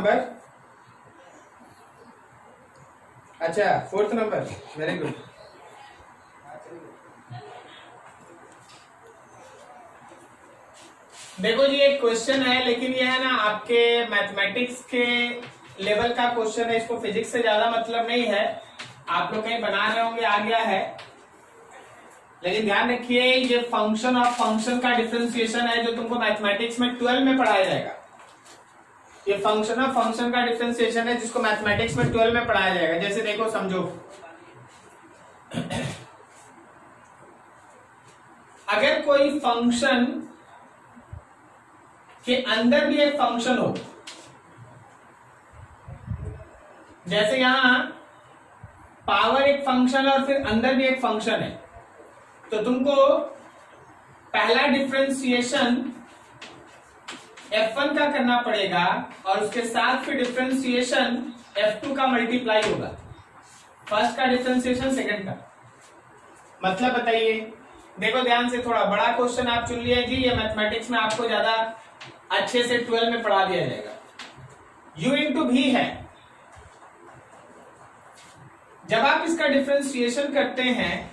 Number, अच्छा 4th number, very good. देखो जी एक क्वेश्चन है, लेकिन ये है ना आपके मैथमेटिक्स के लेवल का क्वेश्चन है, इसको फिजिक्स से ज्यादा मतलब नहीं है, आप लोग कहीं बना रहे होंगे आ गया है, लेकिन ध्यान रखिए ये फंक्शन ऑफ फंक्शन का डिफरेंशिएशन है जो तुमको मैथमेटिक्स में 12 में पढ़ाया जाएगा। ये फंक्शन ऑफ फंक्शन का डिफरेंशिएशन है जिसको मैथमेटिक्स में 12 में पढ़ाया जाएगा। जैसे देखो समझो, अगर कोई फंक्शन के अंदर भी एक फंक्शन हो, जैसे यहां पावर एक फंक्शन और फिर अंदर भी एक फंक्शन है, तो तुमको पहला डिफरेंशिएशन f1 का करना पड़ेगा और उसके साथ फिर डिफरेंशिएशन f2 का मल्टीप्लाई होगा, फर्स्ट का डिफरेंशिएशन सेकंड का। मतलब बताइए, देखो ध्यान से, थोड़ा बड़ा क्वेश्चन आप चुन लिए जी, ये मैथमेटिक्स में आपको ज्यादा अच्छे से 12 में पढ़ा दिया जाएगा। u इंटू भी है, जब आप इसका डिफरेंशिएशन करते हैं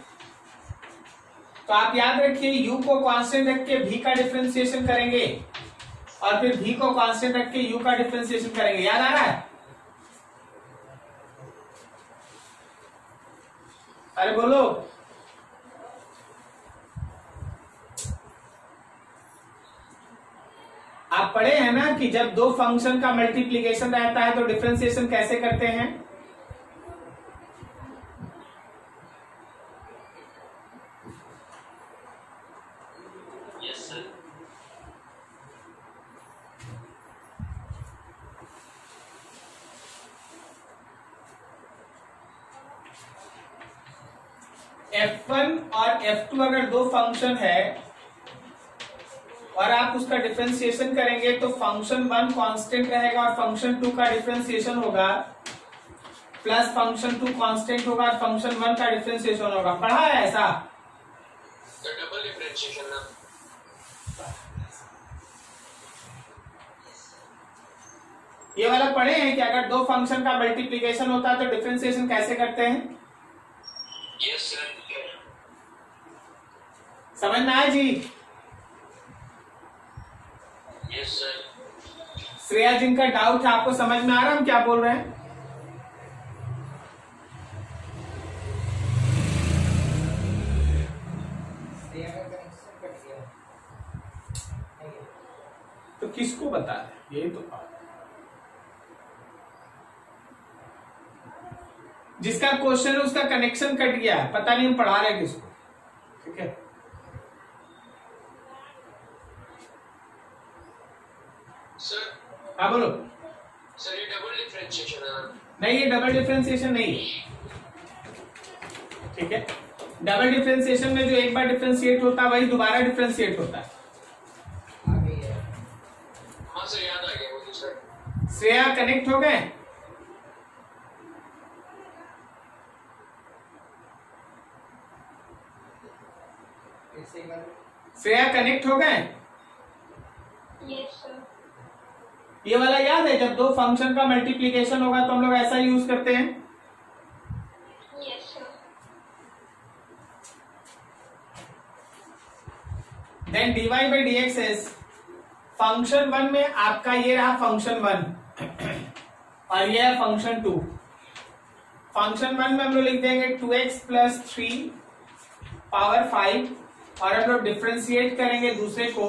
तो आप याद रखिए u को कांस्टेंट रख के v का डिफरेंशिएशन करेंगे और फिर v को कांस्टेंट रख के u का डिफरेंशिएशन करेंगे। याद आ रहा है? अरे बोलो। आप पढ़े हैं ना कि जब दो फंक्शन का मल्टीप्लिकेशन रहता है तो डिफरेंशिएशन कैसे करते हैं? f1 और f2 अगर दो फंक्शन है और आप उसका डिफरेंशिएशन करेंगे तो फंक्शन 1 कांस्टेंट रहेगा और फंक्शन 2 का डिफरेंशिएशन होगा, प्लस फंक्शन 2 कांस्टेंट होगा और फंक्शन 1 का डिफरेंशिएशन होगा। पढ़ा है ऐसा? डबल डिफरेंशिएशन ना, ये वाला पढ़े हैं कि अगर दो फंक्शन का मल्टीप्लिकेशन होता है तो डिफरेंशिएशन कैसे करते हैं? Yes sir. समझ में आया जी? Yes sir. श्रेया जिनका डाउट है, आपको समझ में आ रहा है हम क्या बोल रहे हैं? तो किसको बता रहे, यही तो बात। जिसका क्वेश्चन है उसका कनेक्शन कट गया है, पता नहीं हम पढ़ा रहे किसको। ठीक है, सर। हाँ बोलो। सर ये डबल डिफरेंशिएशन है? नहीं, ये डबल डिफरेंशिएशन नहीं है। ठीक है, डबल डिफरेंशिएशन में जो एक बार डिफरेंशिएट होता है वही दोबारा डिफरेंशिएट होता है। हाँ सर, याद आ गया वो दूसरा। श्रेया कनेक्ट हो गए? श्रेया कनेक्ट हो गए? Yes sir. ये वाला याद है, जब दो फंक्शन का मल्टीप्लिकेशन होगा तो हम लोग ऐसा यूज करते हैं। Yes sir. Then dy by dx is function 1 में आपका ये रहा फंक्शन 1 और ये है फंक्शन 2। फंक्शन 1 में हम लोग लिख देंगे 2x प्लस 3 पावर 5 और हम लोग डिफरेंशिएट करेंगे दूसरे को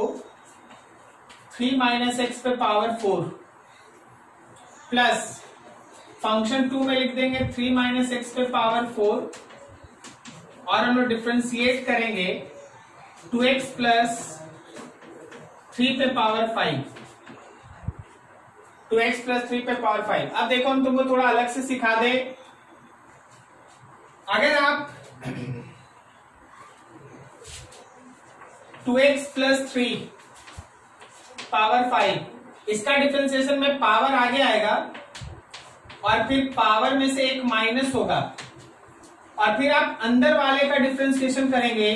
3 माइनस एक्स पे पावर 4 प्लस फंक्शन 2 में लिख देंगे 3 माइनस एक्स पे पावर 4 और हम लोग डिफरेंशिएट करेंगे 2x प्लस 3 पे पावर 5, 2x प्लस 3 पे पावर 5। अब देखो हम तुमको थोड़ा अलग से सिखा दे। अगर आप 2x प्लस 3 पावर 5 इसका डिफरेंशिएशन में पावर आगे आएगा और फिर पावर में से एक माइनस होगा और फिर आप अंदर वाले का डिफरेंशिएशन करेंगे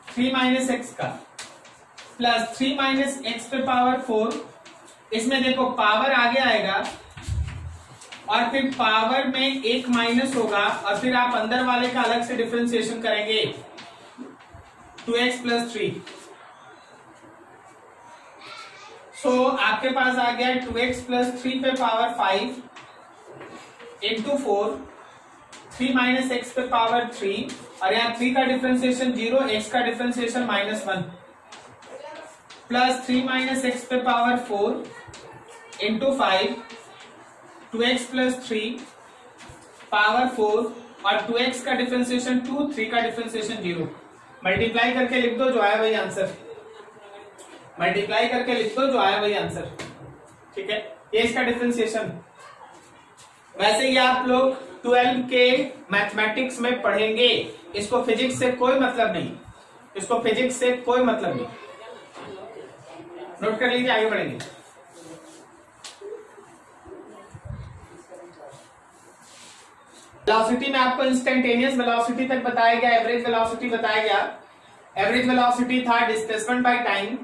3 माइनस एक्स का प्लस 3 माइनस एक्स पे पावर 4 इसमें देखो पावर आगे आएगा और फिर पावर में एक माइनस होगा और फिर आप अंदर वाले का अलग से डिफरेंशिएशन करेंगे 2x + 3। सो आपके पास आ गया 2x + 3 पे पावर 5 इंटू 4, 3 - x पे पावर 3 और यहाँ 3 का डिफरेंशिएशन 0, x का डिफरेंशिएशन -1 प्लस 3 - x पे पावर 4 इंटू 5, 2x + 3 पावर 4 और 2x का डिफरेंशिएशन 2, 3 का डिफरेंशिएशन 0। मल्टीप्लाई करके लिख दो, जो आया वही आंसर। मल्टीप्लाई करके लिख दो, जो आया वही आंसर। ठीक है, ये इसका डिफरेंशिएशन। वैसे ही आप लोग 12 के मैथमेटिक्स में पढ़ेंगे, इसको फिजिक्स से कोई मतलब नहीं, इसको फिजिक्स से कोई मतलब नहीं। नोट कर लीजिए, आगे बढ़ेंगे। वेलोसिटी में आपको इंस्टेंटेनियस वेलोसिटी तक बताया गया, एवरेज वेलोसिटी बताया गया। एवरेज वेलोसिटी था displacement by time,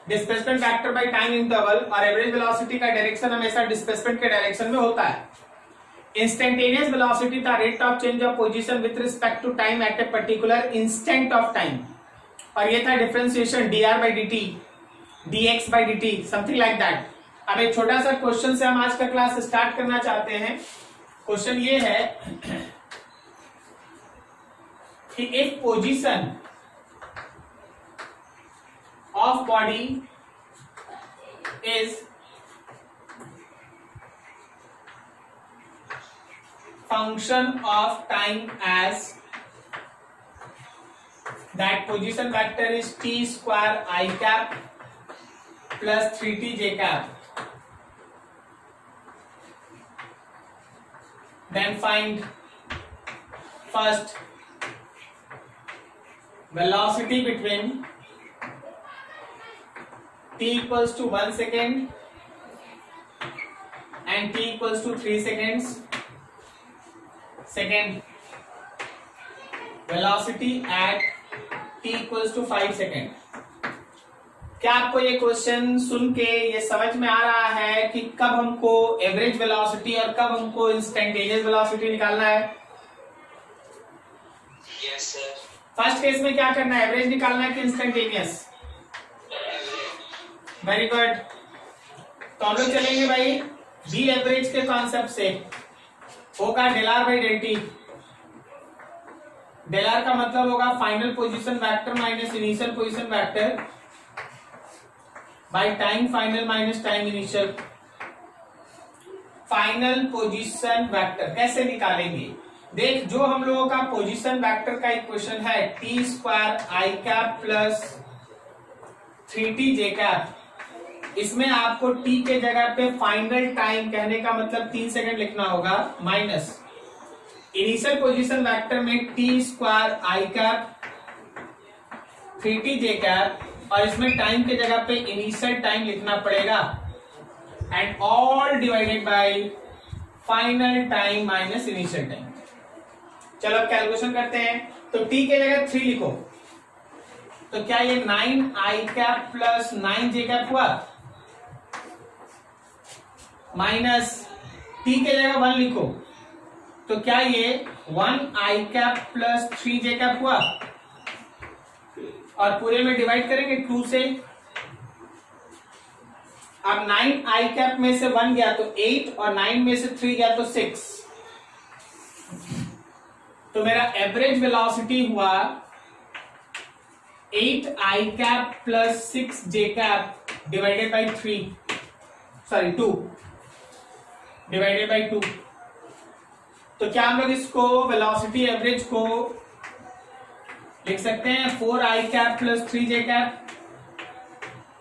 displacement vector by time interval, और एवरेज वेलोसिटी का डायरेक्शन हमेशा डिस्प्लेसमेंट के डायरेक्शन में होता है। इंस्टेंटेनियस वेलोसिटी था rate of change of position with respect to time at a particular instant of time, और ये था differentiation dr/dt, dx/dt, something like that. अब एक छोटा सा क्वेश्चन से हम आज का क्लास स्टार्ट करना चाहते हैं। क्वेश्चन ये है कि if position of body is function of time as that position vector is t square I cap plus 3t j cap, then find first velocity between t equals to 1 second and t equals to 3 seconds. Second, velocity at t equals to 5 second. क्या आपको ये question सुन के ये समझ में आ रहा है कि कब हमको एवरेज वेलोसिटी और कब हमको इंस्टेंटेनियस वेलोसिटी निकालना है? Yes sir. फर्स्ट केस में क्या करना है, एवरेज निकालना है कि इंस्टेंटेनियस? Very good. तो हम लोग चलेंगे भाई बी एवरेज के कॉन्सेप्ट से। होगा ΔR/ΔT। ΔR का मतलब होगा final position vector minus initial position vector by time final minus time initial. Final position vector कैसे निकालेंगे? देख, जो हम लोगों का पोजीशन वेक्टर का इक्वेशन है t² I cap plus 3t j cap, इसमें आपको t के जगह पे फाइनल टाइम कहने का मतलब 3 सेकंड लिखना होगा, माइनस इनिशियल पोजीशन वेक्टर में t² I cap 3t j cap, और इसमें टाइम के जगह पे इनिशियल टाइम लिखना पड़ेगा, and all divided by final time minus initial time. चलो अब कैलकुलेशन करते हैं। तो t के जगह 3 लिखो, तो क्या ये 9 I cap plus 9 j cap हुआ, माइनस t के जगह 1 लिखो, तो क्या ये 1 I cap plus 3 j cap हुआ, और पूरे में डिवाइड करेंगे 2 से। अब 9 I कैप में से 1 गया तो 8 और 9 में से 3 गया तो 6, तो मेरा एवरेज वेलोसिटी हुआ 8 I cap plus 6 j cap divided by 2 divided by 2। तो क्या हम लोग इसको वेलोसिटी एवरेज को लिख सकते हैं 4 I cap plus 3 j cap.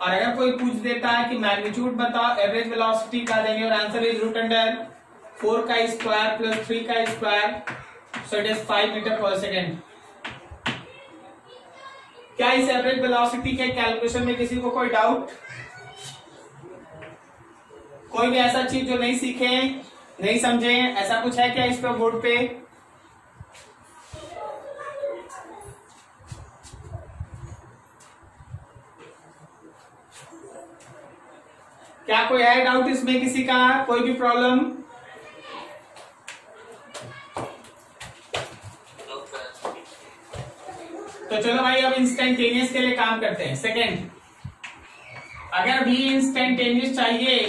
और अगर कोई पूछ देता है कि मैग्नीट्यूड बताओ एवरेज वेलोसिटी का, देंगे और आंसर इज √4 का स्क्वायर प्लस 3 का square, so it is 5 metre पर सेकेंड। क्या इस एवरेज वेलोसिटी के कैलकुलेशन में किसी को कोई डाउट? कोई भी ऐसा चीज जो नहीं सीखे, नहीं समझे, ऐसा कुछ है क्या इस पर बोर्ड पे? क्या कोई है डाउट इसमें किसी का, कोई भी प्रॉब्लम? तो चलो भाई अब इंस्टेंटेनियस के लिए काम करते हैं। सेकेंड, अगर भी इंस्टेंटेनियस चाहिए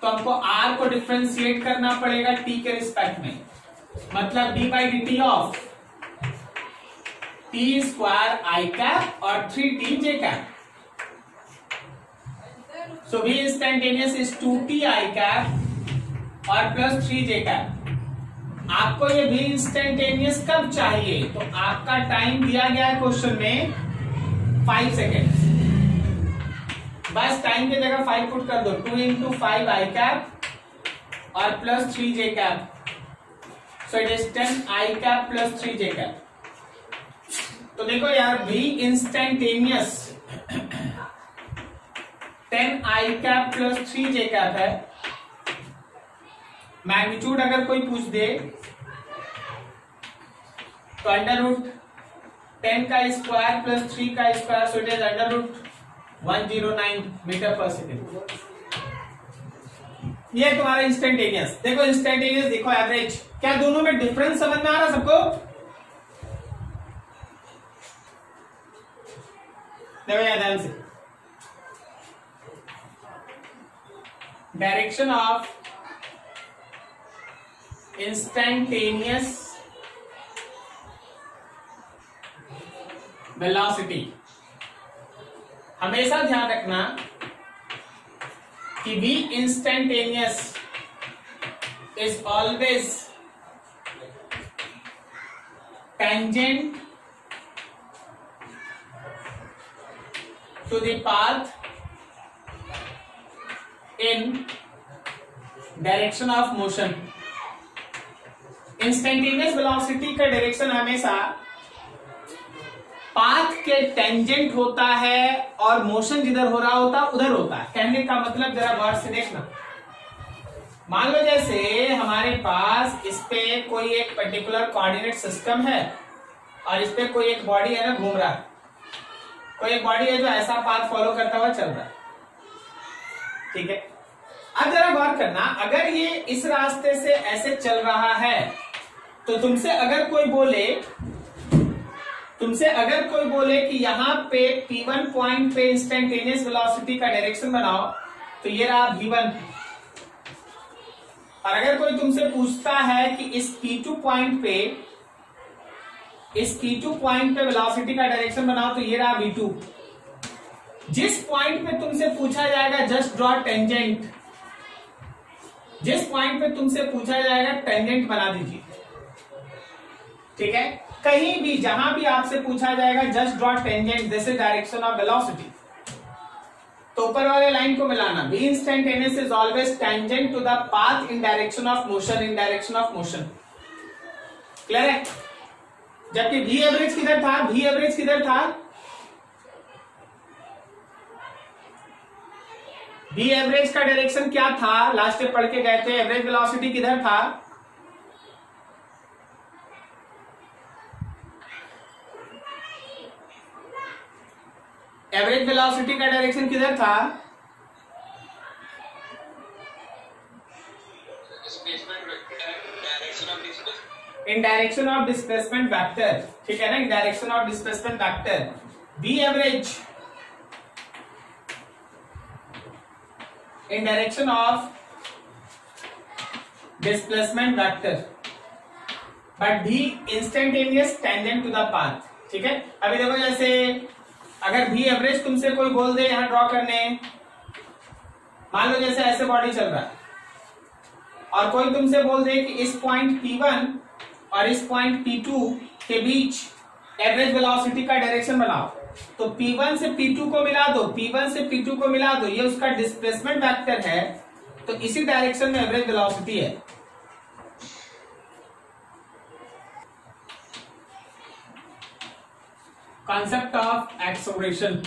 तो हमको आर को डिफ्रेंशिएट करना पड़ेगा टी के रिस्पेक्ट में, मतलब D by D T of T square I cap और 3t जे कैप। सो भी instantaneous is 2t I cap और प्लस 3 जे कैप। आपको ये भी इंस्टेंटेनियस कब चाहिए? तो आपका टाइम दिया गया है क्वेश्चन में 5 सेकेंड, बस टाइम की जगह 5 पुट कर दो। 2 इंटू 5 आई कैप और plus 3 J cap, so it is 10 I cap plus 3 J cap. तो देखो यार, भी इंस्टेंटेनियस 10 आई कैप प्लस 3 जे कैप है। मैग्नीट्यूड अगर कोई पूछ दे तो अंडर रूट 10 का स्क्वायर प्लस 3 का square, so it is under root 109 metre पर सेकेंड। ये तुम्हारा इंस्टेंटेनियस। देखो इंस्टेंटेनियस, देखो एवरेज, क्या दोनों में डिफरेंस समझ में आ रहा सबको? देखो यार ध्यान से, डायरेक्शन ऑफ इंस्टेंटेनियस वेलोसिटी। हमेशा ध्यान रखना कि v instantaneous is always tangent to the path in direction of motion. Instantaneous velocity का डायरेक्शन हमेशा पाथ के टेंजेंट होता है और मोशन जिधर हो रहा होता उधर होता है। कहने का मतलब जरा गौर से देखना, मान लो जैसे हमारे पास इस पे कोई एक पर्टिकुलर कोऑर्डिनेट सिस्टम है और इस पे कोई एक बॉडी है ना घूम रहा है, कोई एक बॉडी है जो ऐसा पाथ फॉलो करता हुआ चल रहा है, ठीक है। अब जरा गौर करना, अगर ये इस रास्ते से ऐसे चल रहा है तो तुमसे अगर कोई बोले कि यहाँ पे P1 पॉइंट पे इंस्टेंटेनियस वेलोसिटी का डायरेक्शन बनाओ, तो ये रहा V1। और अगर कोई तुमसे पूछता है कि इस P2 पॉइंट पे वेलोसिटी का डायरेक्शन बनाओ, तो ये रहा V2। जिस पॉइंट पे तुमसे पूछा जाएगा जस्ट ड्रॉ टेंजेंट, जिस पॉइंट पे तुमसे पूछा जाएगा टेंजेंट बना दीजिए, ठीक है। कहीं भी जहां भी आपसे पूछा जाएगा just draw tangent, this is direction of velocity, तो ऊपर वाले लाइन को मिलाना। v instantaneous is always tangent to the path in direction of motion, clear है। जबकि v एवरेज किधर था? v एवरेज का डायरेक्शन क्या था? लास्ट में पढ़ के गए थे, एवरेज वेलोसिटी किधर था? एवरेज वेलोसिटी का डायरेक्शन किधर था? In direction of displacement vector, ठीक है ना, in direction of displacement vector. v average in direction of displacement vector, but v instantaneous tangent to the path, ठीक है। अभी देखो जैसे अगर v एवरेज तुमसे कोई बोल दे यहां ड्रॉ करने, मान लो जैसे ऐसे बॉडी चल रहा है और कोई तुमसे बोल दे कि इस पॉइंट P1 और इस पॉइंट P2 के बीच एवरेज वेलोसिटी का डायरेक्शन बनाओ, तो P1 से P2 को मिला दो, ये उसका डिस्प्लेसमेंट वेक्टर है, तो इसी डायरेक्शन में एवरेज वेलोसिटी है। Concept of acceleration,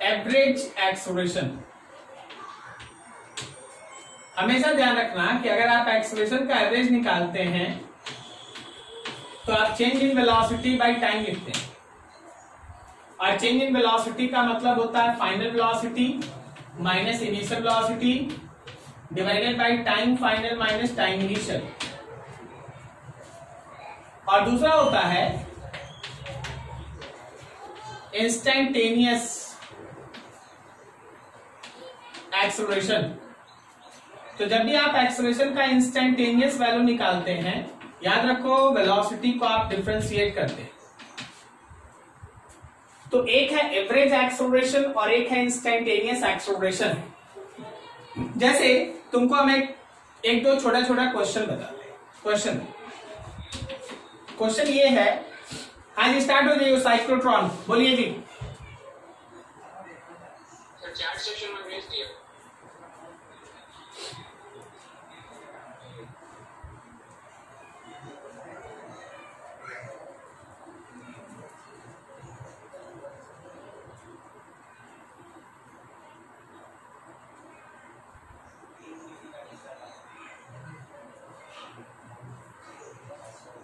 average acceleration. हमेशा ध्यान रखना कि अगर आप एक्सेलरेशन का एवरेज निकालते हैं तो आप change in velocity by time लिखते हैं, और चेंज इन वेलोसिटी का मतलब होता है final velocity minus initial velocity divided by time final minus time initial. और दूसरा होता है इंस्टेंटेनियस एक्सेलरेशन। तो जब भी आप एक्सेलरेशन का इंस्टेंटेनियस वैल्यू निकालते हैं, याद रखो वेलोसिटी को आप डिफरेंशिएट करते हैं। तो एक है एवरेज एक्सेलरेशन और एक है इंस्टेंटेनियस एक्सेलरेशन। जैसे तुमको हम एक दो छोटा छोटा क्वेश्चन बताते हैं। क्वेश्चन ये है, हाँ जी स्टार्ट हो जाइए। साइक्लोट्रॉन बोलिए जी। सर चैट सेक्शन में भेज दिया।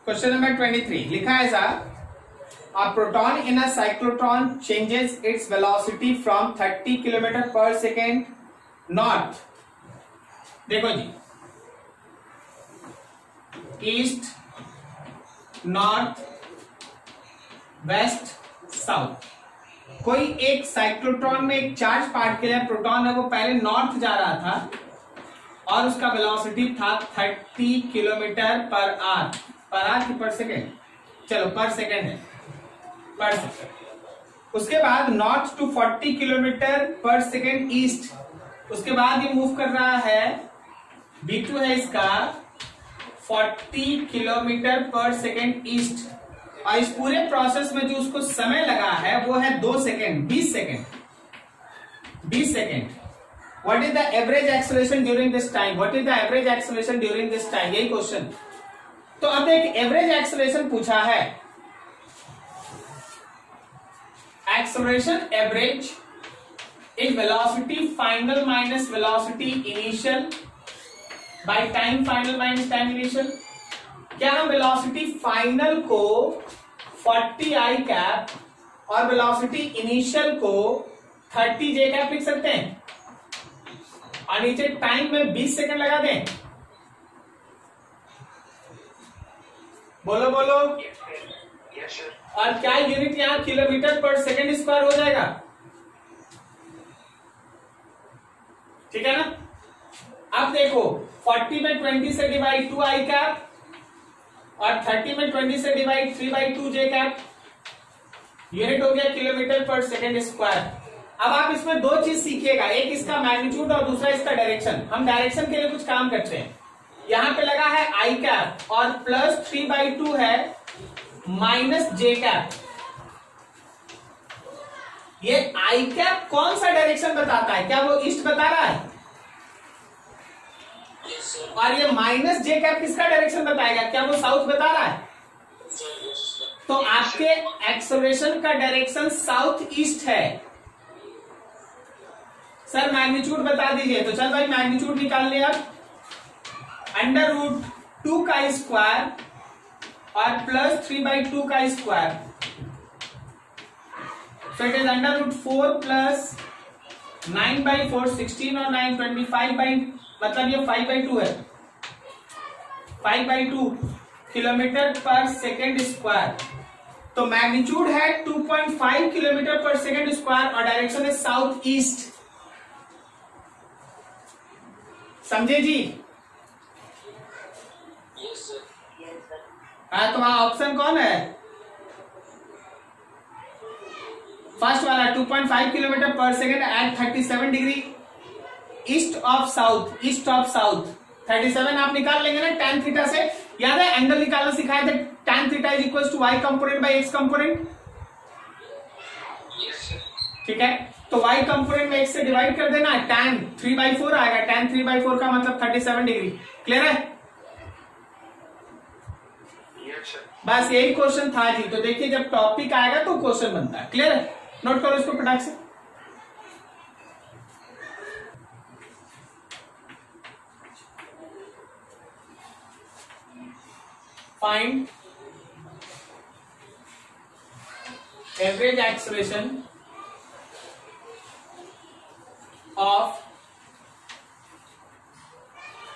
क्वेश्चन नंबर 23 लिखा है साहब, a proton in a cyclotron changes its velocity from 30 km per second north, देखो जी, ईस्ट नॉर्थ वेस्ट साउथ। कोई एक साइक्लोट्रॉन में एक चार्ज पार्टिकल प्रोटॉन है, वो पहले नॉर्थ जा रहा था और उसका वेलोसिटी था 30 किलोमीटर पर आवर की पर सेकेंड, चलो पर सेकेंड है, पर सेकेंड। उसके बाद नॉर्थ टू 40 किलोमीटर पर सेकेंड ईस्ट। उसके बाद ये मूव कर रहा है, B2 है इसका 40 किलोमीटर पर सेकेंड ईस्ट। और इस पूरे प्रोसेस में जो उसको समय लगा है वो है 2 second, 20 second, 20 second. What is the average acceleration during this time? What is the average acceleration during this time? यही क्वेश्चन। तो अब एक एवरेज एक्सेलरेशन पूछा है। Acceleration average is velocity final minus velocity initial by time final minus time initial. क्या हम velocity final को 40 आई cap और वेलोसिटी इनिशियल को 30 जे कैप लिख सकते हैं और नीचे टाइम में 20 सेकंड लगा दें? बोलो बोलो। Yes sir. और क्या यूनिट यहां किलोमीटर पर सेकंड स्क्वायर हो जाएगा? ठीक है ना। अब देखो 40 में 20 से डिवाइड 2 आई कैप और 30 में 20 से डिवाइड 3/2 जे कैप, यूनिट हो गया किलोमीटर पर सेकंड स्क्वायर। अब आप इसमें दो चीज सीखिएगा, एक इसका मैग्नीट्यूड और दूसरा इसका डायरेक्शन। हम डायरेक्शन के लिए कुछ काम करते हैं। यहां पे लगा है आई कैप और प्लस 3/2 है माइनस जे कैप। ये आई कैप कौन सा डायरेक्शन बताता है? क्या वो ईस्ट बता रहा है? Yes sir. और ये माइनस जे कैप किसका डायरेक्शन बताएगा? क्या वो साउथ बता रहा है? Sir yes sir. तो आपके एक्सेलरेशन का डायरेक्शन साउथ ईस्ट है। सर मैग्नीट्यूड बता दीजिए। तो चल भाई मैग्नीट्यूड निकाल लिया। √2 का स्क्वायर और प्लस 3/2 का square, so it is √4 plus 9/4 16 और 9 25 मतलब ये 5/2 है, 5/2 किलोमीटर पर सेकेंड स्क्वायर। तो मैग्नीट्यूड है 2.5 किलोमीटर पर सेकेंड स्क्वायर और डायरेक्शन है साउथ ईस्ट। समझे जी? Yes sir. हाँ, तुम्हारा ऑप्शन कौन है? फर्स्ट वाला 2.5 किलोमीटर पर second at 37 degree east of south, east of south. 37 आप निकाल लेंगे ना tan थीटा से। याद है एंगल निकालना सिखाए थे, tan theta is equal to y component by x component. Yes sir. ठीक है, तो y कंपोनेंट में x से डिवाइड कर देना, tan 3/4 आएगा। tan 3/4 का मतलब 37 डिग्री। क्लियर है? Yes sir. बस यही क्वेश्चन था जी। तो देखिए जब टॉपिक आएगा तो क्वेश्चन बनता है। क्लियर है? नोट करो इसको फटाक से। Find average acceleration of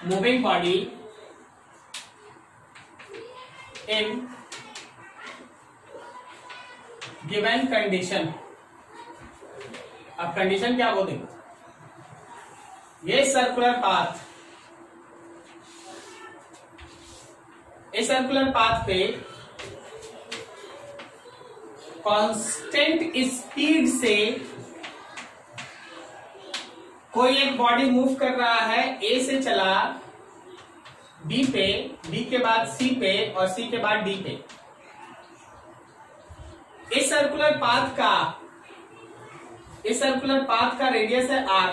moving body in given condition. अब कंडीशन क्या वो देखो, ये सर्कुलर पाथ, इस सर्कुलर पाथ पे कांस्टेंट स्पीड से कोई एक बॉडी मूव कर रहा है, ए से चला बी पे, बी के बाद सी पे और सी के बाद डी पे। इस सर्कुलर पाथ का रेडियस है आर,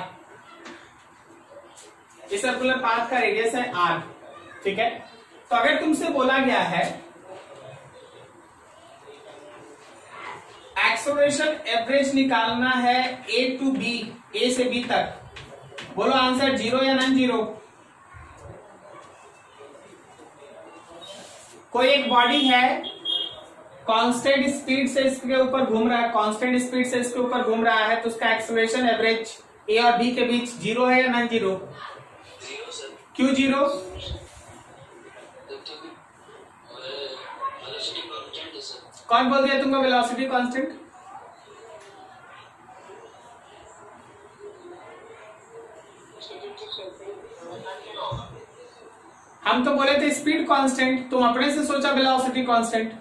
इस सर्कुलर पाथ का रेडियस है आर, ठीक है। तो अगर तुमसे बोला गया है एक्सेलरेशन एवरेज निकालना है ए टू बी, ए से बी तक, बोलो आंसर 0 या नॉन जीरो। कोई एक बॉडी है, कांस्टेंट स्पीड से इसके ऊपर घूम रहा है, कांस्टेंट स्पीड से इसके ऊपर घूम रहा है, तो उसका एक्सेलरेशन एवरेज ए और बी के बीच 0 है या नॉन जीरो? 0 सर। क्यों 0? वेलोसिटी कांस्टेंट है सर। कौन बोल दिया तुमको वेलोसिटी कांस्टेंट? हम तो बोले थे स्पीड कांस्टेंट, तुम अपने से सोचा वेलोसिटी कांस्टेंट।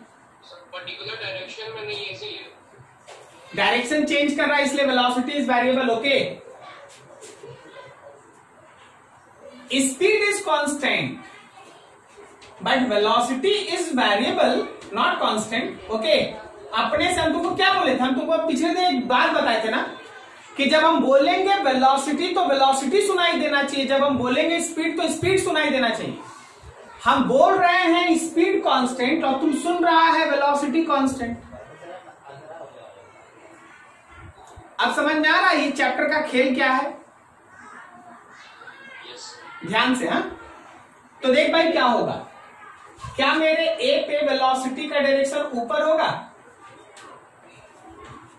पर्टिकुलर डायरेक्शन में नहीं, इसीलिए डायरेक्शन चेंज कर रहा है इसलिए velocity is variable. Okay, speed is constant but velocity is variable, not constant. Okay, अपने से हम तुमको क्या बोले थे, हम तुमको पिछले दिन एक बात बताए थे ना कि जब हम बोलेंगे वेलोसिटी तो वेलोसिटी सुनाई देना चाहिए, जब हम बोलेंगे स्पीड तो स्पीड सुनाई देना चाहिए। हम बोल रहे हैं स्पीड कांस्टेंट और तुम सुन रहा है वेलोसिटी कांस्टेंट। अब समझ में आ रहा है ये चैप्टर का खेल क्या है? ध्यान से, हाँ। तो देख भाई क्या होगा, क्या मेरे ए पे वेलोसिटी का डायरेक्शन ऊपर होगा?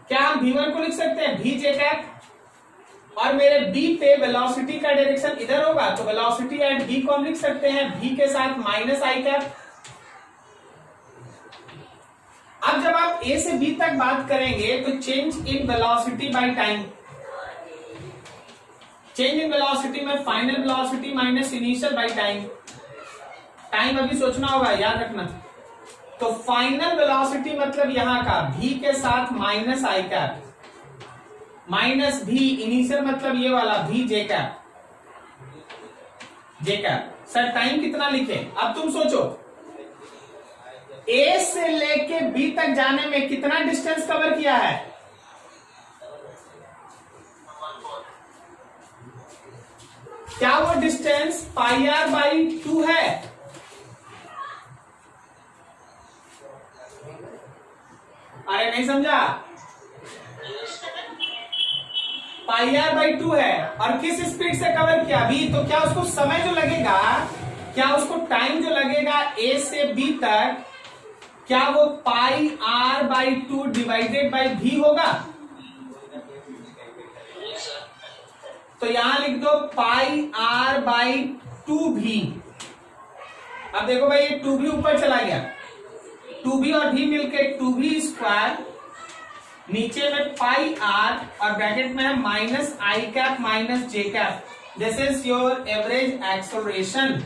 क्या हम v1 को लिख सकते हैं v j कैप, और मेरे b पे वेलोसिटी का डायरेक्शन इधर होगा, तो वेलोसिटी एट v को हम लिख सकते हैं v के साथ माइनस आई कैप। अब जब आप a से b तक बात करेंगे तो change in velocity by time, change in velocity में final velocity minus initial by time. Time अभी सोचना होगा, याद रखना। तो फाइनल वेलोसिटी मतलब यहां का v के साथ माइनस आई कैप, माइनस v, इनिशियल मतलब ये वाला v j cap, j cap. Sir time कितना लिखे? अब तुम सोचो a से लेके b तक जाने में कितना डिस्टेंस कवर किया है? क्या वो डिस्टेंस पाई आर बाई 2 है? अरे नहीं समझा? पाई आर बाई 2 है, और किस स्पीड से कवर किया भी, तो क्या उसको समय जो लगेगा, क्या उसको टाइम जो लगेगा ए से बी तक, क्या वो पाई आर बाई 2 डिवाइडेड बाई भी होगा? तो यहां लिख दो पाई आर बाई 2 भी। अब देखो भाई ये 2 भी ऊपर चला गया, 2 भी और भी मिलके 2 भी स्क्वायर, नीचे में पाई आर और ब्रैकेट में है minus I cap minus J cap. This is your average acceleration.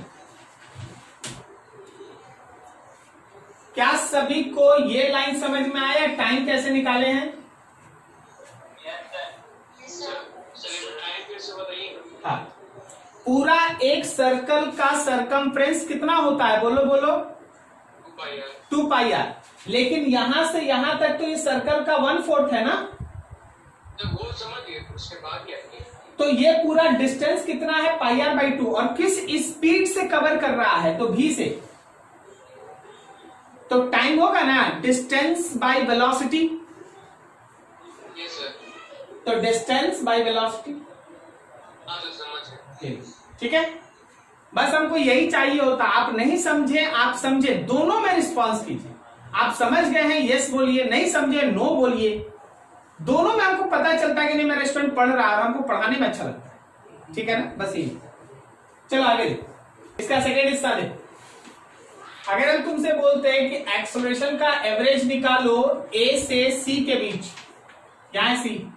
क्या सभी को ये लाइन समझ में आया टाइम कैसे निकाले हैं? हाँ, पूरा एक सर्कल का सरकमफ्रेंस कितना होता है? बोलो बोलो, 2 पाई आर। लेकिन यहां से यहां तक तो ये सर्कल का 1/4 है ना, तो वो समझ गए, उसके बाद क्या किया? तो ये पूरा डिस्टेंस कितना है? पाई आर बाई 2, और किस स्पीड से कवर कर रहा है? तो v से। तो टाइम होगा ना distance by velocity, yes sir. तो डिस्टेंस बाय वेलोसिटी। हाँ तो समझ गए। ठीक है, बस हमको यही चाहिए होता। आप नहीं समझे, आप समझे, दोनों में रिस्पॉन्स कीजिए। आप समझ गए हैं यस बोलिए, नहीं समझे नो बोलिए। दोनों में हमको पता चलता है कि नहीं मेरा स्टूडेंट पढ़ रहा है, हमको पढ़ाने में अच्छा लगता है। ठीक है ना, बस ये। चलो आगे इसका सेकेंड हिस्सा दे। अगर हम तुमसे बोलते हैं कि एक्सेलरेशन का एवरेज निकालो ए से सी के बीच, यहां सी,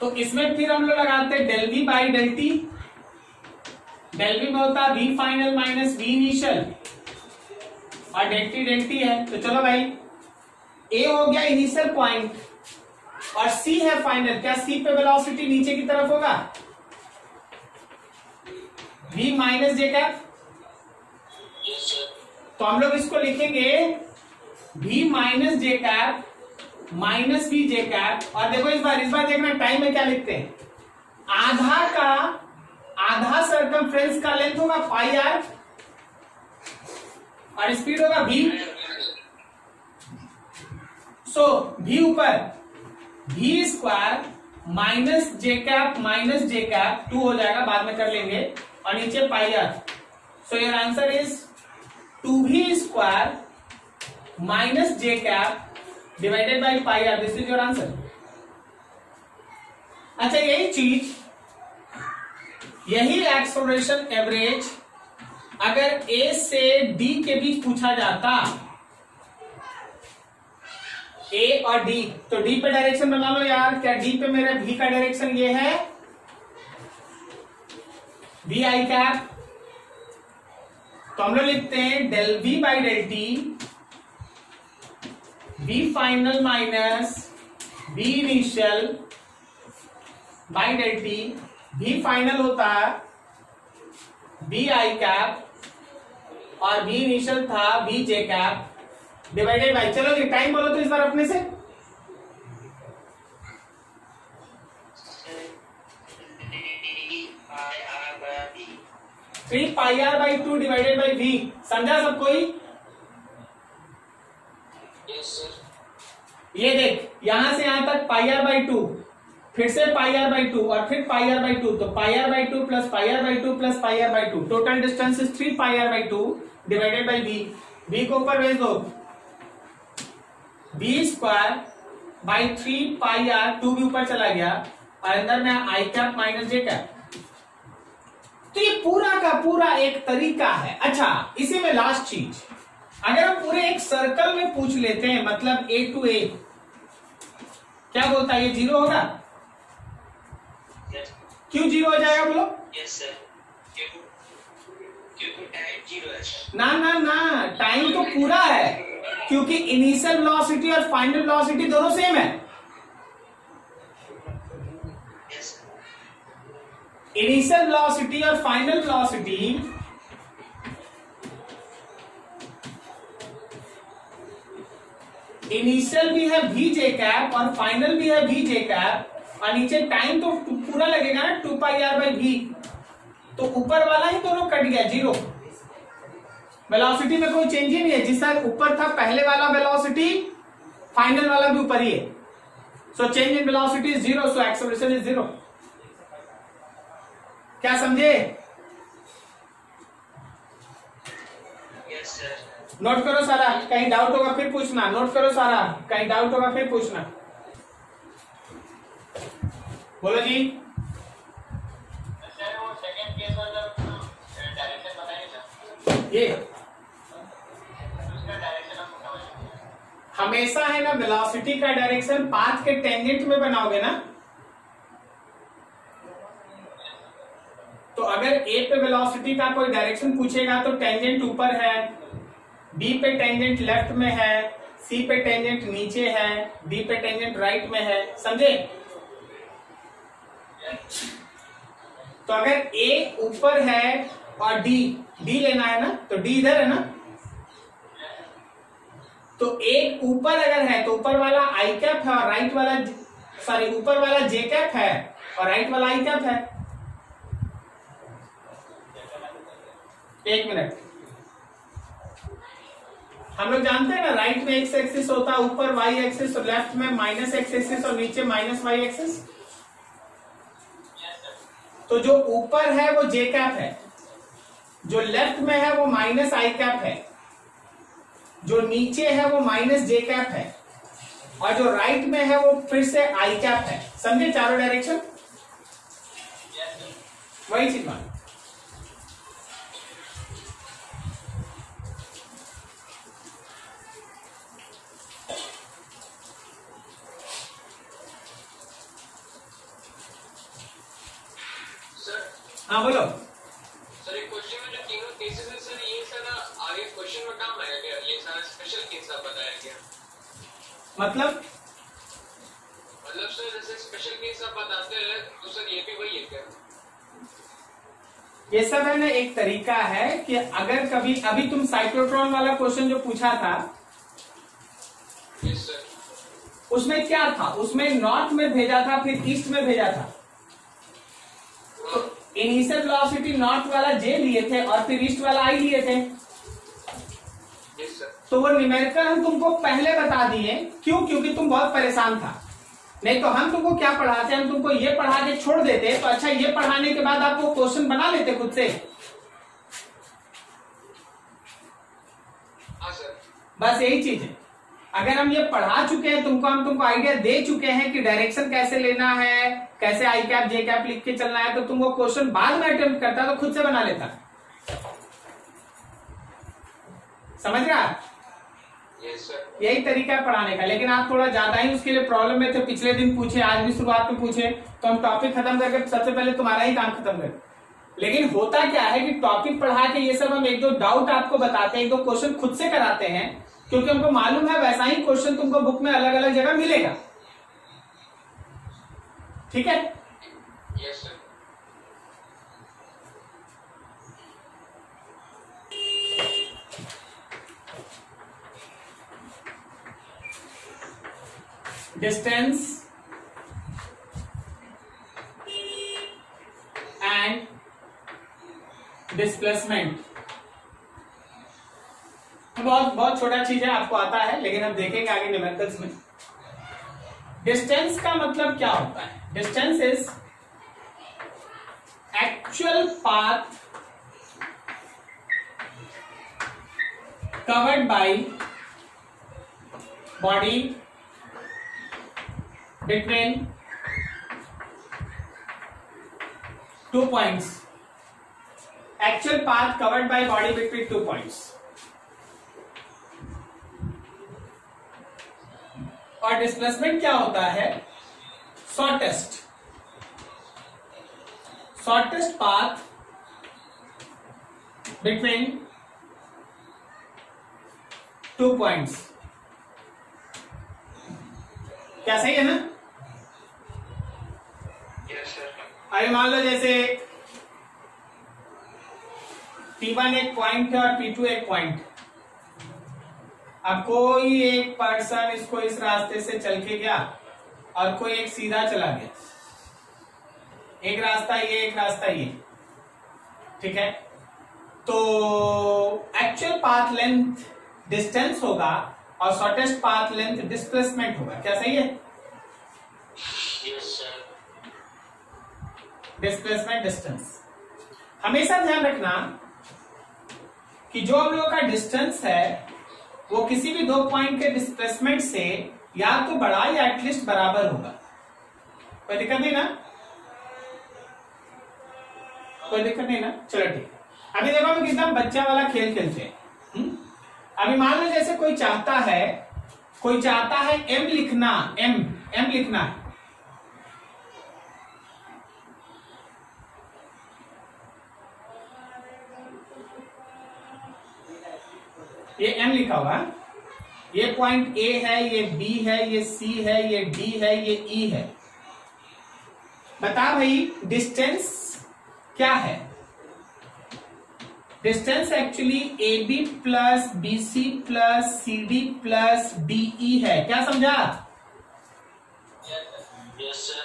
तो इसमें फिर हम लोग लगाते हैं del v by del t. Del v में होता है v final minus v initial और डेल टी है। तो चलो भाई, ए हो गया इनिशियल पॉइंट और सी है फाइनल। क्या सी पे वेलोसिटी नीचे की तरफ होगा? v माइनस जे कैप। तो हम लोग इसको लिखेंगे v माइनस जे cap minus v j cap. और देखो इस बार देखना टाइम में क्या लिखते हैं। आधा सर्कमफ्रेंस का लेंथ होगा पाई आर और स्पीड होगा v। सो v ऊपर v स्क्वायर माइनस जे कैप 2 हो जाएगा, बाद में कर लेंगे, और नीचे pi R. So your answer is 2v square minus J cap divided by pi R. This is your answer. अच्छा, यही एक्सेलरेशन एवरेज अगर A से D के बीच पूछा जाता, A और D, तो D पे डायरेक्शन बना लो यार। क्या D पे मेरा V का डायरेक्शन ये है V आई कैप। तो हम लोग लिखते हैं del V by del t V final minus V initial by del t. V final होता है V आई कैप और V इनिशियल था V j cap divided by, चलो जी टाइम बोलो तो इस बार अपने से। 3 pi R by 2 divided by V। समझा सब कोई? Yes sir. ये देख, यहां से यहां तक पाई आर बाई 2, फिर से पाई आर बाई 2 और फिर पाई आर बाई 2, तो pi R by 2 plus pi R by 2 plus pi R by 2, total distance is 3 pi R by 2 divided by V। V को ऊपर भेज दो, V square by 3 pi R, 2 भी ऊपर चला गया और अंदर में I cap minus J cap. तो ये पूरा का पूरा एक तरीका है। अच्छा, इसी में लास्ट चीज, अगर हम पूरे एक सर्कल में पूछ लेते हैं, मतलब A टू A, क्या बोलता है? ये 0 होगा? क्यों 0 हो जाएगा बोलो? यस सर, क्योंकि टाइम 0 है। ना ना ना, टाइम तो पूरा है, क्योंकि इनिशियल वेलोसिटी और फाइनल वेलोसिटी दोनों सेम है। इनिशियल वेलोसिटी और फाइनल वेलोसिटी इनिशियल भी है v जे कैप और फाइनल भी है v जे कैप, और नीचे टाइम तो पूरा लगेगा ना 2 पाई आर बाई v। तो ऊपर वाला ही दोनों कट गया, 0। वेलोसिटी में कोई चेंज ही नहीं है। जिस तरह ऊपर था पहले वाला वेलोसिटी, फाइनल वाला भी ऊपर ही है। So change in velocity is 0, so acceleration is 0। क्या समझे? Yes sir. नोट करो सारा, कहीं डाउट होगा फिर पूछना। नोट करो सारा, कहीं डाउट होगा फिर पूछना। बोलो जी। सर वो सेकंड केस वाला डायरेक्शन बताइए सर। ये उसका डायरेक्शन आप बताओगे। हमेशा है ना, वेलोसिटी का डायरेक्शन पाथ के टेंजेंट में बनाओगे ना। तो अगर ए पे वेलोसिटी का कोई डायरेक्शन पूछेगा तो टेंजेंट ऊपर है, बी पे टेंजेंट लेफ्ट में है, सी पे टेंजेंट नीचे है, डी पे टेंजेंट राइट में है। समझे? तो अगर ए ऊपर है और डी लेना है ना, तो डी इधर है ना। तो ए ऊपर अगर है तो ऊपर वाला आई कैप है और राइट वाला, सॉरी, ऊपर वाला जे कैप है और राइट वाला आई कैप है। एक मिनट, हम लोग जानते हैं ना, राइट में एक्स एक्सिस होता है, ऊपर वाई एक्सिस, और लेफ्ट में माइनस एक्स एक्सिस और नीचे माइनस वाई एक्सिस। तो जो ऊपर है वो जे कैप है, जो लेफ्ट में है वो माइनस आई कैप है, जो नीचे है वो माइनस जे कैप है और जो राइट में है वो फिर से आई कैप है। समझे चारों डायरेक्शन? वही चीज मान। हाँ बोलो सर। एक क्वेश्चन में जो तीनों केसेस है सर, ये सारा आगे क्वेश्चन में काम आया गया, ये सारा स्पेशल केस आप बताया गया। मतलब सर जैसे स्पेशल केस आप बताते हैं तो सर ये भी वही है क्या? ये सब है ना एक तरीका है कि अगर कभी अभी तुम साइक्लोट्रॉन वाला क्वेश्चन जो पूछा था, यस सर, उसमें क्या था? उसमें नॉर्थ में भेजा था फिर ईस्ट में भेजा था। तो इनिशियल वेलोसिटी नॉर्थ वाला जे लिए थे और फिर ईस्ट वाला आई लिए थे। Yes sir. तो वो न्यूमेरिकल हम तुमको पहले बता दिए। क्यों? क्योंकि तुम बहुत परेशान था। नहीं तो हम तुमको क्या पढ़ाते, हम तुमको ये पढ़ा के छोड़ देते तो अच्छा, ये पढ़ाने के बाद आप वो क्वेश्चन बना लेते खुद से। हाँ सर। बस यही चीज है। अगर हम ये पढ़ा चुके हैं तुमको, हम तुमको आइडिया दे चुके हैं कि डायरेक्शन कैसे लेना है, कैसे आई कैप जे कैप लिख के चलना है, तो तुम वो क्वेश्चन बाद में अटेम्प्ट करता तो खुद से बना लेता। समझ रहा? Yes sir. यही तरीका है पढ़ाने का। लेकिन आप थोड़ा ज्यादा ही उसके लिए प्रॉब्लम में थे। पिछले दिन पूछे, आज भी शुरुआत में पूछे, तो हम टॉपिक खत्म करके सबसे पहले तुम्हारा ही काम खत्म करें। लेकिन होता क्या है कि टॉपिक पढ़ा के ये सब हम एक दो डाउट आपको बताते हैं, एक दो क्वेश्चन खुद से कराते हैं, क्योंकि हमको मालूम है वैसा ही क्वेश्चन तुमको बुक में अलग अलग जगह मिलेगा। ठीक है? Yes sir. Distance and displacement बहुत बहुत छोटा चीज है, आपको आता है, लेकिन हम देखेंगे आगे न्यूमेरिकल्स में। डिस्टेंस का मतलब क्या होता है? Distance is actual path covered by body between 2 points. Actual path covered by body between 2 points. और डिस्प्लेसमेंट क्या होता है? Shortest path between 2 points. क्या सही है ना? अरे मान लो जैसे P1 एक पॉइंट है और P2 एक पॉइंट। अब कोई एक पर्सन इसको इस रास्ते से चल के गया और कोई एक सीधा चला गया। एक रास्ता ये, एक रास्ता ये, ठीक है? तो एक्चुअल पाथ लेंथ डिस्टेंस होगा और शॉर्टेस्ट पाथ लेंथ डिस्प्लेसमेंट होगा। क्या सही है? Yes sir. Displacement distance. हमेशा ध्यान रखना कि जो हम लोग का डिस्टेंस है वो किसी भी 2 पॉइंट के डिस्प्लेसमेंट से या तो बड़ा या एटलीस्ट बराबर होगा। कोई दिक्कत नहीं ना? कोई दिक्कत नहीं ना? चलो ठीक है। अभी देखो हम कितना बच्चा वाला खेल खेलते हैं। अभी मान लो जैसे कोई चाहता है m लिखना, m लिखना है। ये m लिखा हुआ है, ये पॉइंट A है, ये B है, ये C है, ये D है, ये E है। बता भाई डिस्टेंस क्या है? Distance actually AB plus BC plus CD plus DE है। क्या समझा? Yes sir.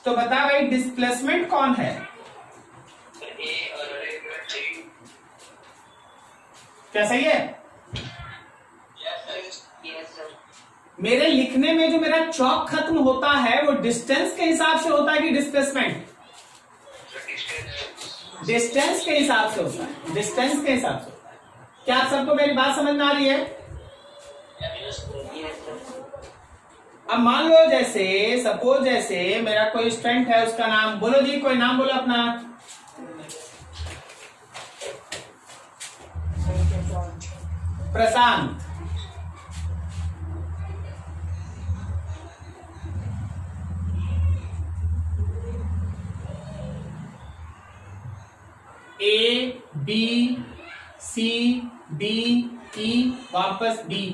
तो बता भाई डिस्प्लेसमेंट कौन है? ए और क्या सही है? Yes sir. मेरे लिखने में जो मेरा चौक खत्म होता है वो डिस्टेंस के हिसाब से होता है कि डिस्प्लेसमेंट? डिस्टेंस के हिसाब से होता है। डिस्टेंस के हिसाब से होता है। क्या आप सबको मेरी बात समझ में आ रही है? अब मान लो जैसे सपोज जैसे मेरा कोई स्टूडेंट है, उसका नाम बोलो जी, कोई नाम बोलो अपना। प्रशांत। ए बी सी डी ई वापस डी।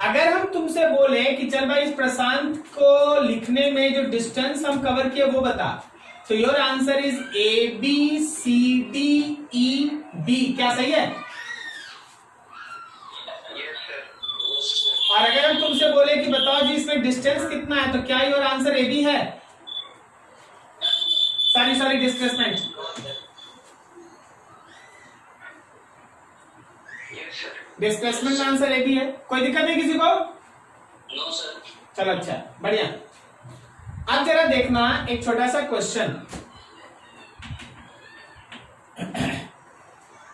अगर हम तुमसे बोले कि चल भाई इस प्रशांत को लिखने में जो डिस्टेंस हम कवर किए वो बता, तो your answer is A B C D E D. क्या सही है? और अगर हम तुमसे बोले कि बताओ जी इसमें डिस्टेंस कितना है, तो क्या योर आंसर ए बी है? Sorry displacement. Displacement answer A B है। कोई दिक्कत नहीं किसी को? No sir. चलो अच्छा, बढ़िया। अब जरा देखना एक छोटा सा क्वेश्चन।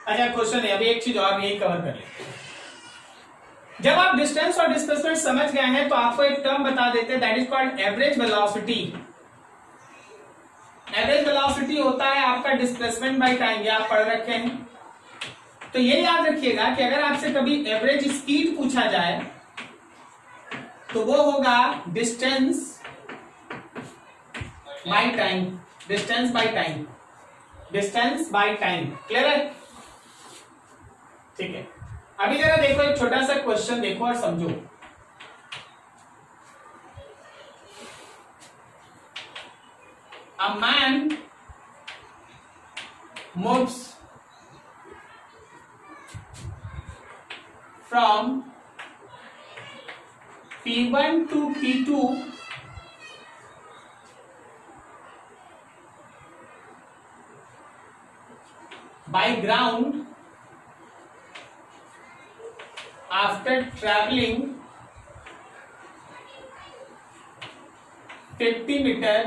अच्छा क्वेश्चन है, अभी एक चीज और यही कवर कर लेते हैं। जब आप डिस्टेंस और डिस्प्लेसमेंट समझ गए हैं तो आपको एक टर्म बता देते हैं, that is called average velocity. Average velocity होता है आपका डिस्प्लेसमेंट बाय टाइम, ये आप पढ़ रखे हैं। तो ये याद रखिएगा कि अगर आपसे कभी एवरेज स्पीड पूछा जाए तो वो होगा distance by time. Distance by time, distance by time. Clear है? ठीक है। अभी जरा देखो एक छोटा सा क्वेश्चन देखो और समझो। A man moves from P1 to P2 by ground after traveling 50 meter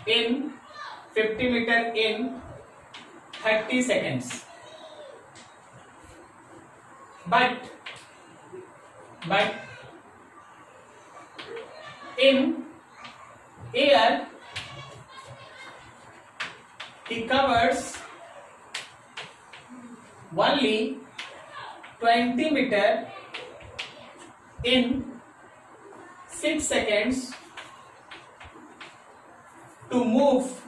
in 30 seconds, but in air he covers only 20 meter in 6 seconds to move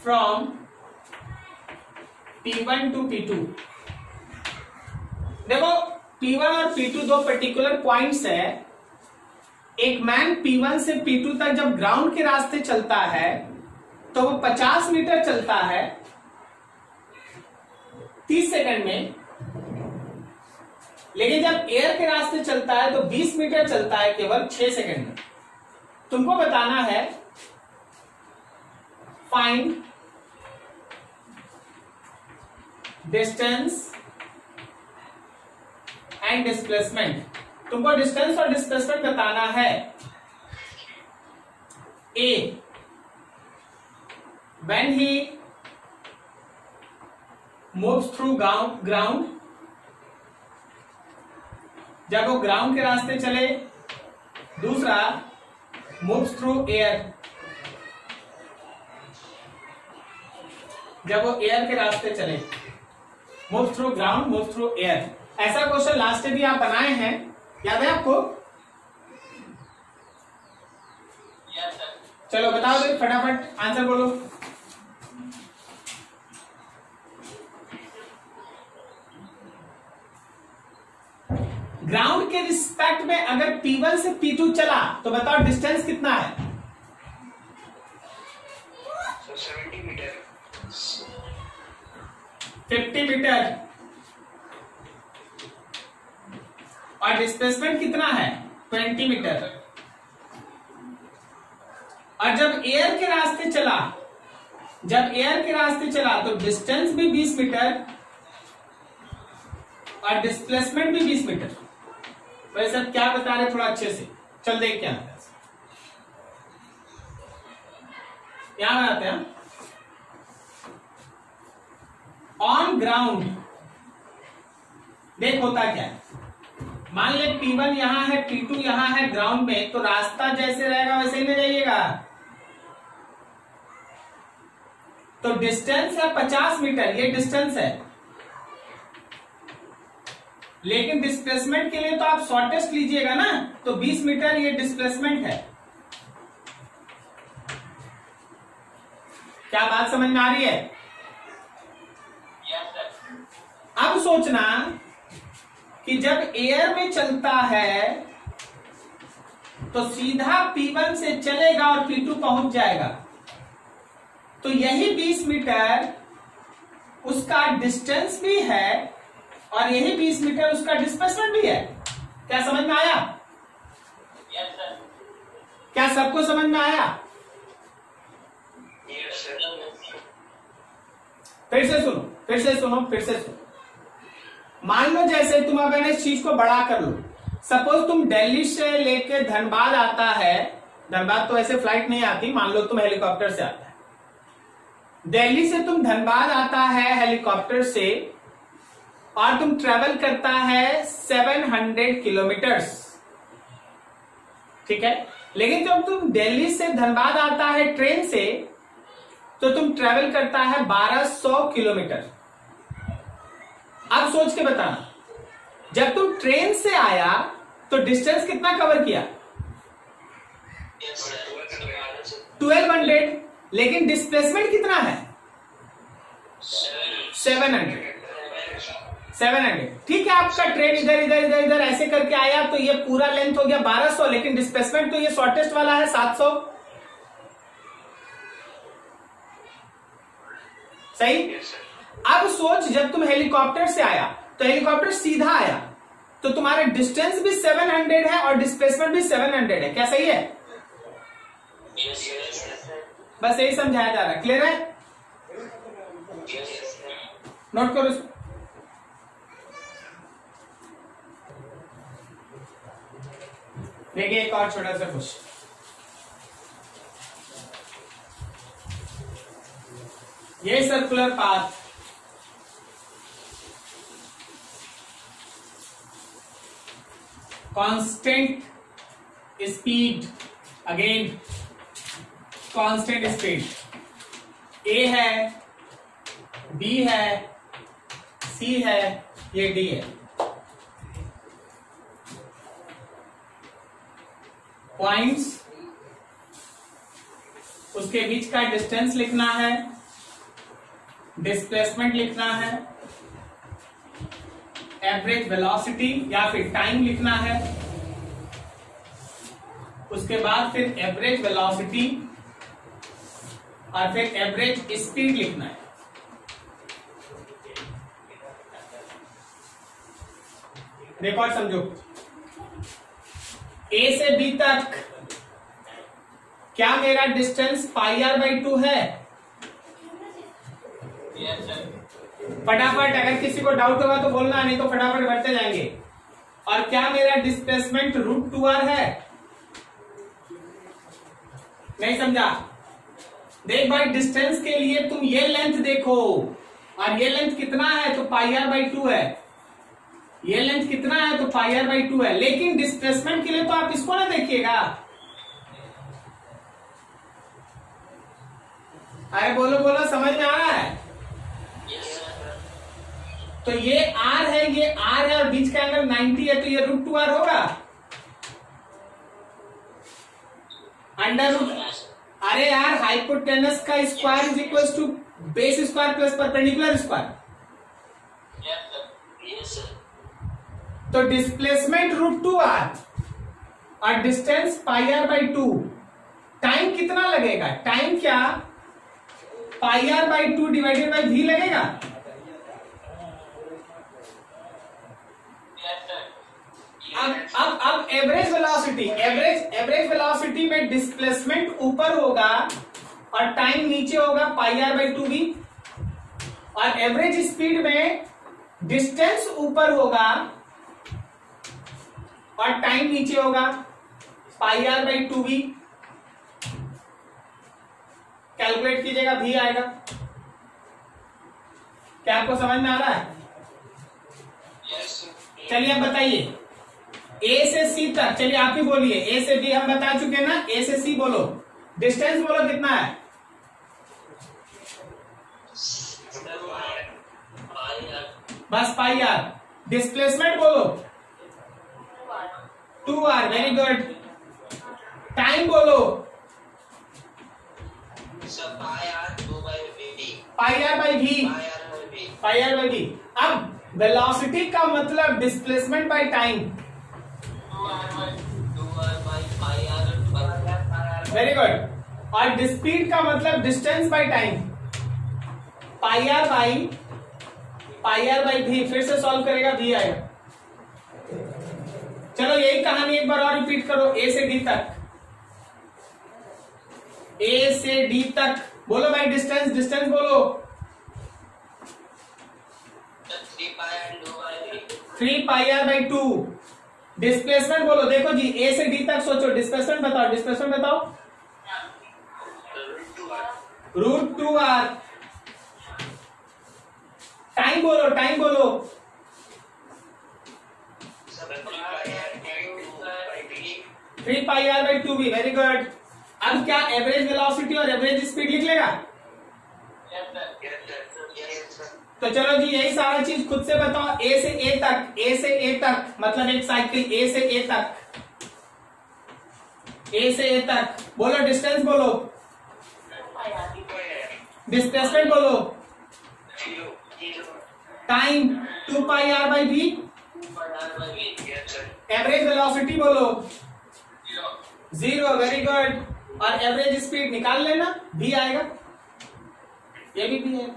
from P1 to P2। देखो P1 और P2 दो particular points है। एक man P1 से P2 तक जब ground के रास्ते चलता है तो वो 50 मीटर चलता है 30 सेकंड में, लेकिन जब एयर के रास्ते चलता है तो 20 मीटर चलता है केवल 6 सेकंड में। तुमको बताना है फाइंड डिस्टेंस एंड डिस्प्लेसमेंट। तुमको डिस्टेंस और डिस्प्लेसमेंट बताना है। A when he moves through ground, जब वो ग्राउंड के रास्ते चले। दूसरा मूव्स थ्रू एयर, जब वो एयर के रास्ते चले। Move through ground, move through air. ऐसा क्वेश्चन लास्ट में भी आप बनाए हैं, याद है आपको? चलो बताओ दे फटाफट आंसर बोलो। ग्राउंड के रिस्पेक्ट में अगर P1 से P2 चला तो बताओ डिस्टेंस कितना है? 70 मीटर। 50 मीटर। और डिस्प्लेसमेंट कितना है? 20 मीटर। और जब एयर के रास्ते चला, तो डिस्टेंस भी 20 मीटर और डिस्प्लेसमेंट भी 20 मीटर। वैसे क्या बता रहे थोड़ा अच्छे से, चल देख क्या आता है। यहां बनाते हैं। ऑन ग्राउंड, देख होता क्या है, मान ले P1 यहां है, P2 यहां है ग्राउंड में, तो रास्ता जैसे रहेगा वैसे ही नहीं जाइएगा। तो डिस्टेंस है 50 मीटर, ये डिस्टेंस है, लेकिन डिस्प्लेसमेंट के लिए तो आप शॉर्टेस्ट लीजिएगा ना, तो 20 मीटर ये डिस्प्लेसमेंट है। क्या बात समझ में आ रही है? अब सोचना कि जब एयर में चलता है तो सीधा P1 से चलेगा और P2 पहुंच जाएगा, तो यही 20 मीटर उसका डिस्टेंस भी है और यही 20 मीटर उसका डिस्प्लेसमेंट भी है। क्या समझ में आया? Yes sir. क्या सबको समझ में आया? Yes sir. फिर से सुनो। मान लो जैसे तुम अब इस चीज को बड़ा कर लो, सपोज तुम दिल्ली से लेके धनबाद आता है, धनबाद तो ऐसे फ्लाइट नहीं आती, मान लो तुम हेलीकॉप्टर से आता है, दिल्ली से तुम धनबाद आता है हेलीकॉप्टर से और तुम ट्रेवल करता है 700 किलोमीटर्स, ठीक है। लेकिन जब तुम दिल्ली से धनबाद आता है ट्रेन से तो तुम ट्रेवल करता है 1200 किलोमीटर। अब सोच के बताना, जब तुम ट्रेन से आया तो डिस्टेंस कितना कवर किया? 1200, लेकिन डिस्प्लेसमेंट कितना है? 700। ठीक है, आपका ट्रेन इधर ऐसे करके आया तो ये पूरा लेंथ हो गया 1200, लेकिन डिस्प्लेसमेंट तो ये शॉर्टेस्ट वाला है 700। सही। अब सोच जब तुम हेलीकॉप्टर से आया तो हेलीकॉप्टर सीधा आया तो तुम्हारा डिस्टेंस भी 700 है और डिस्प्लेसमेंट भी 700 है। क्या सही है? बस यही समझाया जा रहा है। क्लियर है? नोट करो इसको। देखिए एक और छोटा सा क्वेश्चन, ये circular path constant speed, again constant speed, A है, बी है, सी है, ये डी है। पॉइंट्स, उसके बीच का डिस्टेंस लिखना है, डिस्प्लेसमेंट लिखना है, एवरेज वेलोसिटी या फिर टाइम लिखना है, उसके बाद फिर एवरेज वेलोसिटी और फिर एवरेज स्पीड लिखना है। देखो और समझो, ए से बी तक क्या मेरा डिस्टेंस πr/2 है? Yes sir. फटाफट, अगर किसी को डाउट होगा तो बोलना, नहीं तो फटाफट बढ़ते जाएंगे। और क्या मेरा डिस्प्लेसमेंट √2r है? नहीं समझा? देख भाई, डिस्टेंस के लिए तुम ये लेंथ देखो, और ये लेंथ कितना है तो πr/2 है, ये लेंथ कितना है तो πr/2 है। लेकिन डिस्प्लेसमेंट के लिए तो आप इसको ना देखिएगा। अरे बोलो बोलो, समझ में आ रहा है? तो ये r है, ये r है और बीच का एंगल 90 है, तो ये √2r होगा। √, अरे यार, हाइपोटेनस का square is equal to base square plus perpendicular square. तो डिस्प्लेसमेंट √2r और डिस्टेंस πr/2, टाइम कितना लगेगा? टाइम क्या πr/2 डिवाइडेड बाई v लगेगा। अब एवरेज वेलोसिटी, एवरेज वेलोसिटी में डिस्प्लेसमेंट ऊपर होगा और टाइम नीचे होगा πr/2 भी, और एवरेज स्पीड में डिस्टेंस ऊपर होगा और टाइम नीचे होगा πr/2 भी। कैलकुलेट कीजिएगा, भी आएगा। क्या आपको समझ में आ रहा है? Yes. चलिए अब बताइए ए से सी तक, चलिए आप ही बोलिए, ए से बी हम बता चुके ना, ए से सी बोलो, डिस्टेंस बोलो कितना है? बस पाई आर। डिस्प्लेसमेंट बोलो 2r, वेरी गुड। टाइम बोलो pi R by V, pi R by V. अब वेलोसिटी का मतलब displacement by time, very good. और स्पीड का मतलब distance by time, pi R by भी। फिर से सॉल्व करेगा भी आएगा। चलो यही कहानी एक बार और रिपीट करो, ए से डी तक, ए से डी तक बोलो भाई। डिस्टेंस, डिस्टेंस बोलो 3 पाई आर बाई 2। डिस्प्लेसमेंट बोलो, देखो जी ए से डी तक सोचो, डिस्प्लेसमेंट बताओ, डिस्प्लेसमेंट बताओ। √2r। टाइम बोलो, टाइम बोलो 3 pi R by 2v, very good. अब क्या एवरेज वेलोसिटी और एवरेज स्पीड लिख लेगा? तो चलो जी यही सारा चीज खुद से बताओ। ए से ए तक, ए से ए तक मतलब एक साइकिल, ए से ए तक, ए से ए तक बोलो। डिस्टेंस बोलो, डिस्प्लेसमेंट बोलो, time 2 pi R by V. Average velocity बोलो 0, वेरी गुड। और एवरेज स्पीड निकाल लेना, भी आएगा, ये भी है।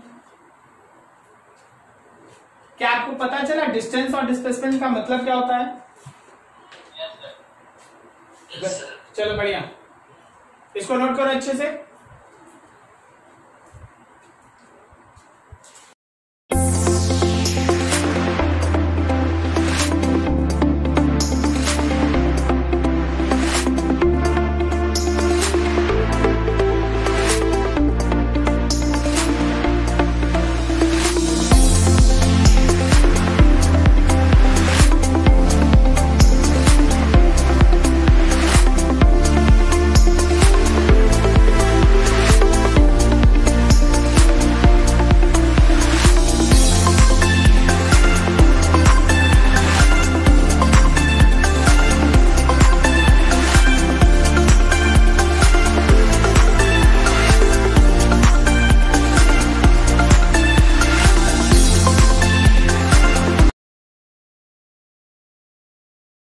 क्या आपको पता चला डिस्टेंस और डिस्प्लेसमेंट का मतलब क्या होता है? चलो बढ़िया, इसको नोट करो अच्छे से।